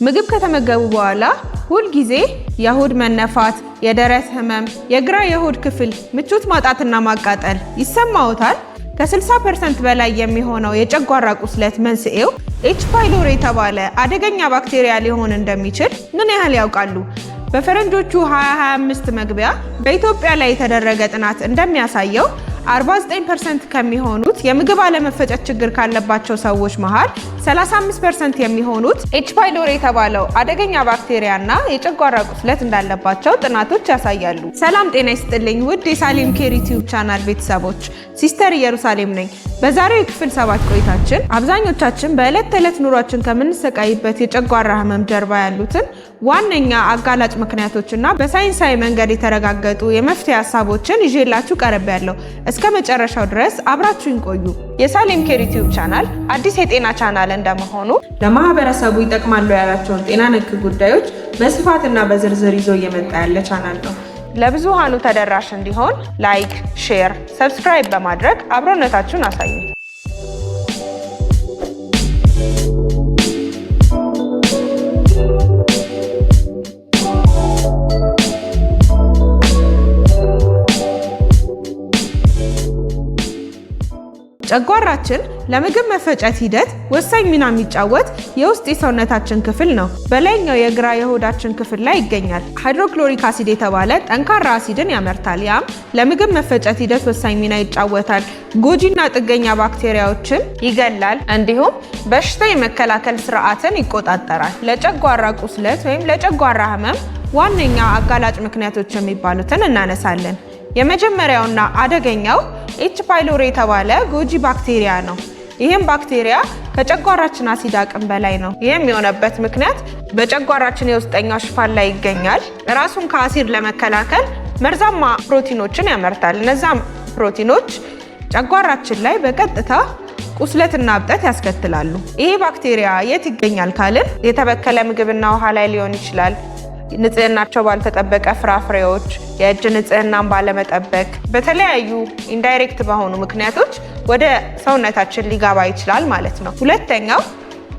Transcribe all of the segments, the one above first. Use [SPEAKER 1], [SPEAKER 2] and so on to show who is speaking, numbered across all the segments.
[SPEAKER 1] ምግብ ከተመገቡ በኋላ ሁል ጊዜ የሆድ መነፋት፣ የደረት ህመም፣ የግራ የሆድ ክፍል ምቾት ማጣትና ማቃጠል ይሰማዎታል? ከ60% በላይ የሚሆነው የጨጓራ ቁስለት መንስኤው ኤች ፓይሎሪ የተባለ አደገኛ ባክቴሪያ ሊሆን እንደሚችል ምን ያህል ያውቃሉ? በፈረንጆቹ 2025 መግቢያ በኢትዮጵያ ላይ የተደረገ ጥናት እንደሚያሳየው 49% ከሚሆኑት የምግብ አለመፈጨት ችግር ካለባቸው ሰዎች መሃል 35% የሚሆኑት ኤች ፓይሎሪ የተባለው አደገኛ ባክቴሪያና የጨጓራ ቁስለት እንዳለባቸው ጥናቶች ያሳያሉ። ሰላም ጤና ይስጥልኝ ውድ የሳሌም ኬር ዩቲዩብ ቻናል ቤተሰቦች፣ ሲስተር ኢየሩሳሌም ነኝ። በዛሬው ክፍል 7 ቆይታችን አብዛኞቻችን በዕለት ተዕለት ኑሯችን ከምንሰቃይበት የጨጓራ ህመም ጀርባ ያሉትን ዋነኛ አጋላጭ ምክንያቶችና በሳይንሳዊ መንገድ የተረጋገጡ የመፍትሄ ሀሳቦችን ይዤላችሁ ቀርቤያለሁ። እስከ መጨረሻው ድረስ አብራችሁን ቆዩ። የሳሌም ኬር ዩቲዩብ ቻናል አዲስ የጤና ቻናል እንደመሆኑ ለማህበረሰቡ ይጠቅማሉ ያላቸውን ጤና ነክ ጉዳዮች በስፋትና በዝርዝር ይዞ እየመጣ ያለ ቻናል ነው። ለብዙሃኑ ተደራሽ እንዲሆን ላይክ፣ ሼር፣ ሰብስክራይብ በማድረግ አብሮነታችሁን አሳዩ። ጨጓራችን ለምግብ መፈጨት ሂደት ወሳኝ ሚና የሚጫወት የውስጥ የሰውነታችን ክፍል ነው። በላይኛው የግራ የሆዳችን ክፍል ላይ ይገኛል። ሃይድሮክሎሪክ አሲድ የተባለ ጠንካራ አሲድን ያመርታል። ያም ለምግብ መፈጨት ሂደት ወሳኝ ሚና ይጫወታል። ጎጂና ጥገኛ ባክቴሪያዎችን ይገላል። እንዲሁም በሽታ የመከላከል ስርዓትን ይቆጣጠራል። ለጨጓራ ቁስለት ወይም ለጨጓራ ህመም ዋነኛ አጋላጭ ምክንያቶች የሚባሉትን እናነሳለን። የመጀመሪያውና አደገኛው ኤች ፓይሎሪ የተባለ ጎጂ ባክቴሪያ ነው። ይህም ባክቴሪያ ከጨጓራችን አሲድ አቅም በላይ ነው። ይህም የሆነበት ምክንያት በጨጓራችን የውስጠኛው ሽፋን ላይ ይገኛል። ራሱን ከአሲድ ለመከላከል መርዛማ ፕሮቲኖችን ያመርታል። እነዛም ፕሮቲኖች ጨጓራችን ላይ በቀጥታ ቁስለትና እብጠት ያስከትላሉ። ይህ ባክቴሪያ የት ይገኛል ካልን የተበከለ ምግብና ውሃ ላይ ሊሆን ይችላል። ንጽህናቸው ባልተጠበቀ ፍራፍሬዎች፣ የእጅ ንጽህናን ባለመጠበቅ፣ በተለያዩ ኢንዳይሬክት በሆኑ ምክንያቶች ወደ ሰውነታችን ሊገባ ይችላል ማለት ነው። ሁለተኛው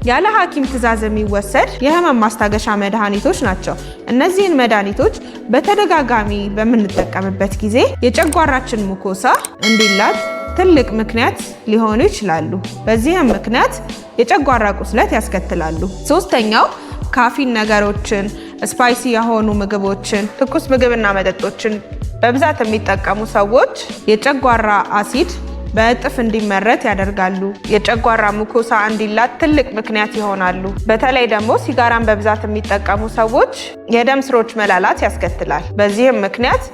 [SPEAKER 1] ያለ ሐኪም ትዕዛዝ የሚወሰድ የህመም ማስታገሻ መድኃኒቶች ናቸው። እነዚህን መድኃኒቶች በተደጋጋሚ በምንጠቀምበት ጊዜ የጨጓራችን ሙኮሳ እንዲላጥ ትልቅ ምክንያት ሊሆኑ ይችላሉ። በዚህም ምክንያት የጨጓራ ቁስለት ያስከትላሉ። ሶስተኛው ካፊን ነገሮችን፣ ስፓይሲ የሆኑ ምግቦችን፣ ትኩስ ምግብና መጠጦችን በብዛት የሚጠቀሙ ሰዎች የጨጓራ አሲድ በእጥፍ እንዲመረት ያደርጋሉ። የጨጓራ ሙኮሳ እንዲላጥ ትልቅ ምክንያት ይሆናሉ። በተለይ ደግሞ ሲጋራን በብዛት የሚጠቀሙ ሰዎች የደም ስሮች መላላት ያስከትላል። በዚህም ምክንያት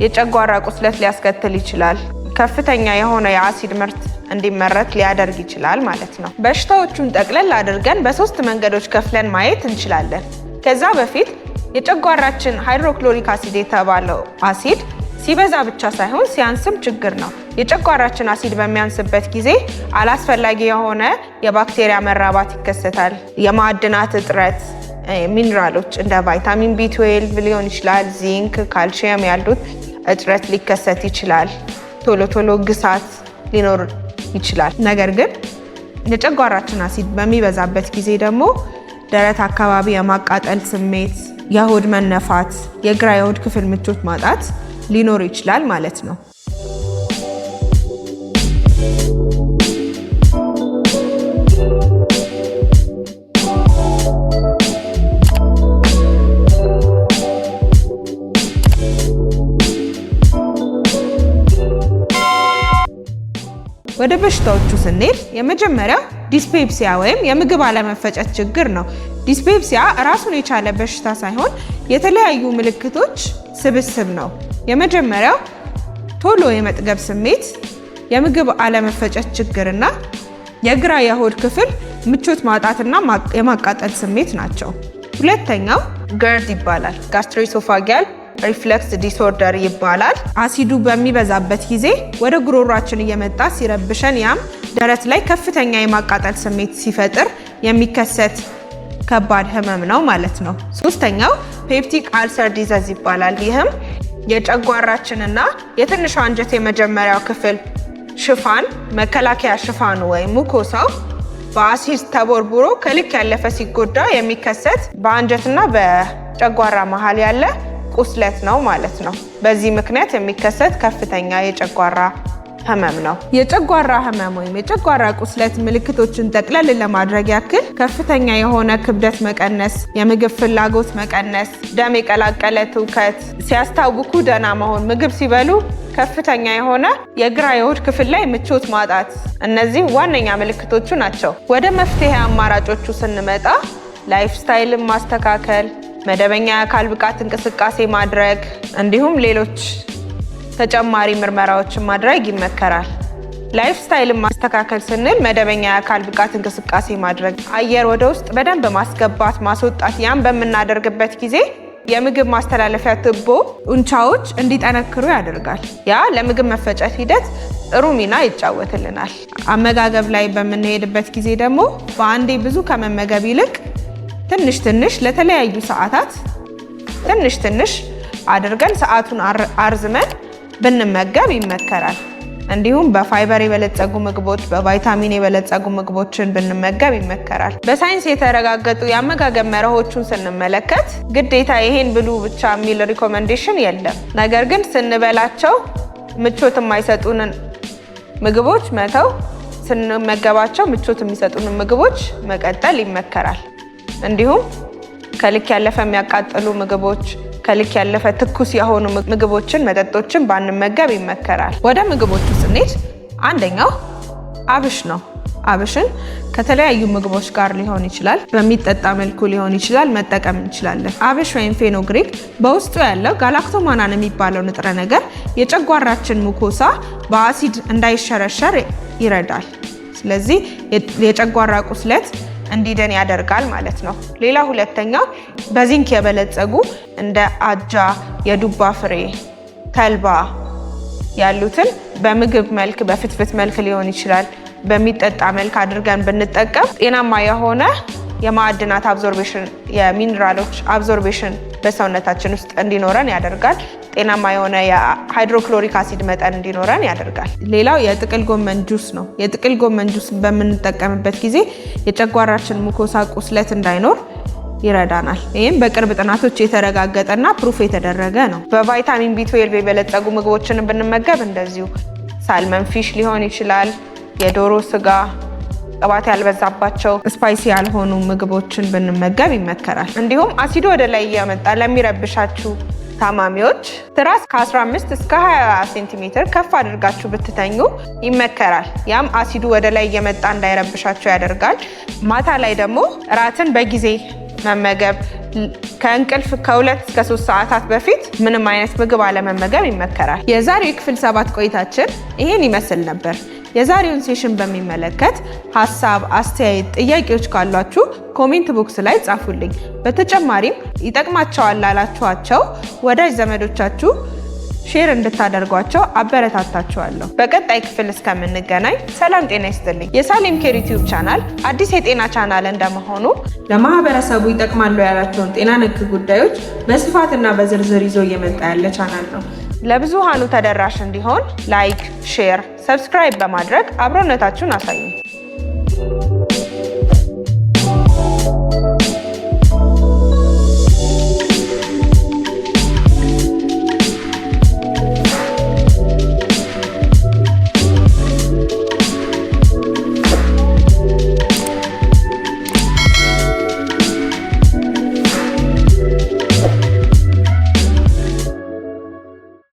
[SPEAKER 1] የጨጓራ ቁስለት ሊያስከትል ይችላል። ከፍተኛ የሆነ የአሲድ ምርት እንዲመረት ሊያደርግ ይችላል ማለት ነው። በሽታዎቹን ጠቅለል አድርገን በሶስት መንገዶች ከፍለን ማየት እንችላለን። ከዛ በፊት የጨጓራችን ሃይድሮክሎሪክ አሲድ የተባለው አሲድ ሲበዛ ብቻ ሳይሆን ሲያንስም ችግር ነው። የጨጓራችን አሲድ በሚያንስበት ጊዜ አላስፈላጊ የሆነ የባክቴሪያ መራባት ይከሰታል። የማዕድናት እጥረት፣ ሚኒራሎች እንደ ቫይታሚን ቢ12 ሊሆን ይችላል፣ ዚንክ፣ ካልሲየም ያሉት እጥረት ሊከሰት ይችላል። ቶሎ ግሳት ሊኖር ይችላል። ነገር ግን የጨጓራችን አሲድ በሚበዛበት ጊዜ ደግሞ ደረት አካባቢ የማቃጠል ስሜት፣ የሆድ መነፋት፣ የግራ የሆድ ክፍል ምቾት ማጣት ሊኖር ይችላል ማለት ነው። ወደ በሽታዎቹ ስንሄድ የመጀመሪያው ዲስፔፕሲያ ወይም የምግብ አለመፈጨት ችግር ነው። ዲስፔፕሲያ ራሱን የቻለ በሽታ ሳይሆን የተለያዩ ምልክቶች ስብስብ ነው። የመጀመሪያው ቶሎ የመጥገብ ስሜት፣ የምግብ አለመፈጨት ችግርና የግራ የሆድ ክፍል ምቾት ማጣትና የማቃጠል ስሜት ናቸው። ሁለተኛው ገርድ ይባላል። ጋስትሮኢሶፋጊያል ሪፍለክስ ዲስኦርደር ይባላል። አሲዱ በሚበዛበት ጊዜ ወደ ጉሮሯችን እየመጣ ሲረብሸን፣ ያም ደረት ላይ ከፍተኛ የማቃጠል ስሜት ሲፈጥር የሚከሰት ከባድ ህመም ነው ማለት ነው። ሶስተኛው ፔፕቲክ አልሰር ዲዚዝ ይባላል። ይህም የጨጓራችንና የትንሿ አንጀት የመጀመሪያው ክፍል ሽፋን መከላከያ ሽፋኑ ወይም ሙኮሳው በአሲድ ተቦርቡሮ ከልክ ያለፈ ሲጎዳ የሚከሰት በአንጀትና በጨጓራ መሃል ያለ ቁስለት ነው ማለት ነው። በዚህ ምክንያት የሚከሰት ከፍተኛ የጨጓራ ህመም ነው። የጨጓራ ህመም ወይም የጨጓራ ቁስለት ምልክቶችን ጠቅለል ለማድረግ ያክል ከፍተኛ የሆነ ክብደት መቀነስ፣ የምግብ ፍላጎት መቀነስ፣ ደም የቀላቀለ ትውከት፣ ሲያስታውኩ ደህና መሆን፣ ምግብ ሲበሉ ከፍተኛ የሆነ የግራ የሆድ ክፍል ላይ ምቾት ማጣት፣ እነዚህ ዋነኛ ምልክቶቹ ናቸው። ወደ መፍትሄ አማራጮቹ ስንመጣ ላይፍ ስታይልን ማስተካከል፣ መደበኛ የአካል ብቃት እንቅስቃሴ ማድረግ እንዲሁም ሌሎች ተጨማሪ ምርመራዎችን ማድረግ ይመከራል። ላይፍ ስታይልን ማስተካከል ስንል መደበኛ የአካል ብቃት እንቅስቃሴ ማድረግ፣ አየር ወደ ውስጥ በደንብ ማስገባት ማስወጣት። ያን በምናደርግበት ጊዜ የምግብ ማስተላለፊያ ቱቦ ጡንቻዎች እንዲጠነክሩ ያደርጋል። ያ ለምግብ መፈጨት ሂደት ጥሩ ሚና ይጫወትልናል። አመጋገብ ላይ በምንሄድበት ጊዜ ደግሞ በአንዴ ብዙ ከመመገብ ይልቅ ትንሽ ትንሽ ለተለያዩ ሰዓታት ትንሽ ትንሽ አድርገን ሰዓቱን አርዝመን ብንመገብ ይመከራል። እንዲሁም በፋይበር የበለጸጉ ምግቦች፣ በቫይታሚን የበለጸጉ ምግቦችን ብንመገብ ይመከራል። በሳይንስ የተረጋገጡ የአመጋገብ መርሆቹን ስንመለከት ግዴታ ይሄን ብሉ ብቻ የሚል ሪኮመንዴሽን የለም። ነገር ግን ስንበላቸው ምቾት የማይሰጡንን ምግቦች መተው፣ ስንመገባቸው ምቾት የሚሰጡንን ምግቦች መቀጠል ይመከራል። እንዲሁም ከልክ ያለፈ የሚያቃጥሉ ምግቦች፣ ከልክ ያለፈ ትኩስ የሆኑ ምግቦችን፣ መጠጦችን ባንመገብ ይመከራል። ወደ ምግቦቹ ስንሄድ አንደኛው አብሽ ነው። አብሽን ከተለያዩ ምግቦች ጋር ሊሆን ይችላል፣ በሚጠጣ መልኩ ሊሆን ይችላል፣ መጠቀም እንችላለን። አብሽ ወይም ፌኖግሪክ በውስጡ ያለው ጋላክቶማናን የሚባለው ንጥረ ነገር የጨጓራችን ሙኮሳ በአሲድ እንዳይሸረሸር ይረዳል። ስለዚህ የጨጓራ ቁስለት እንዲድን ያደርጋል ማለት ነው። ሌላ ሁለተኛው በዚንክ የበለጸጉ እንደ አጃ፣ የዱባ ፍሬ፣ ተልባ ያሉትን በምግብ መልክ በፍትፍት መልክ ሊሆን ይችላል፣ በሚጠጣ መልክ አድርገን ብንጠቀም ጤናማ የሆነ የማዕድናት አብዞርቤሽን፣ የሚኒራሎች አብዞርቤሽን በሰውነታችን ውስጥ እንዲኖረን ያደርጋል። ጤናማ የሆነ የሃይድሮክሎሪክ አሲድ መጠን እንዲኖረን ያደርጋል። ሌላው የጥቅል ጎመን ጁስ ነው። የጥቅል ጎመን ጁስ በምንጠቀምበት ጊዜ የጨጓራችን ሙኮሳ ቁስለት እንዳይኖር ይረዳናል። ይህም በቅርብ ጥናቶች የተረጋገጠና ፕሩፍ የተደረገ ነው። በቫይታሚን ቢ12 የበለጸጉ ምግቦችን ብንመገብ እንደዚሁ ሳልመን ፊሽ ሊሆን ይችላል፣ የዶሮ ስጋ፣ ቅባት ያልበዛባቸው ስፓይሲ ያልሆኑ ምግቦችን ብንመገብ ይመከራል። እንዲሁም አሲዱ ወደ ላይ እየመጣ ለሚረብሻችሁ ታማሚዎች ትራስ ከ15 እስከ 20 ሴንቲሜትር ከፍ አድርጋችሁ ብትተኙ ይመከራል። ያም አሲዱ ወደ ላይ እየመጣ እንዳይረብሻቸው ያደርጋል። ማታ ላይ ደግሞ እራትን በጊዜ መመገብ፣ ከእንቅልፍ ከ2 እስከ 3 ሰዓታት በፊት ምንም አይነት ምግብ አለመመገብ ይመከራል። የዛሬው የክፍል 7 ቆይታችን ይሄን ይመስል ነበር። የዛሬውን ሴሽን በሚመለከት ሀሳብ፣ አስተያየት፣ ጥያቄዎች ካሏችሁ ኮሜንት ቦክስ ላይ ጻፉልኝ። በተጨማሪም ይጠቅማቸዋል ላላችኋቸው ወዳጅ ዘመዶቻችሁ ሼር እንድታደርጓቸው አበረታታችኋለሁ። በቀጣይ ክፍል እስከምንገናኝ ሰላም ጤና ይስጥልኝ። የሳሌም ኬር ዩቲዩብ ቻናል አዲስ የጤና ቻናል እንደመሆኑ ለማህበረሰቡ ይጠቅማሉ ያላቸውን ጤና ነክ ጉዳዮች በስፋትና በዝርዝር ይዞ እየመጣ ያለ ቻናል ነው። ለብዙሃኑ ተደራሽ እንዲሆን ላይክ፣ ሼር፣ ሰብስክራይብ በማድረግ አብሮነታችሁን አሳዩ።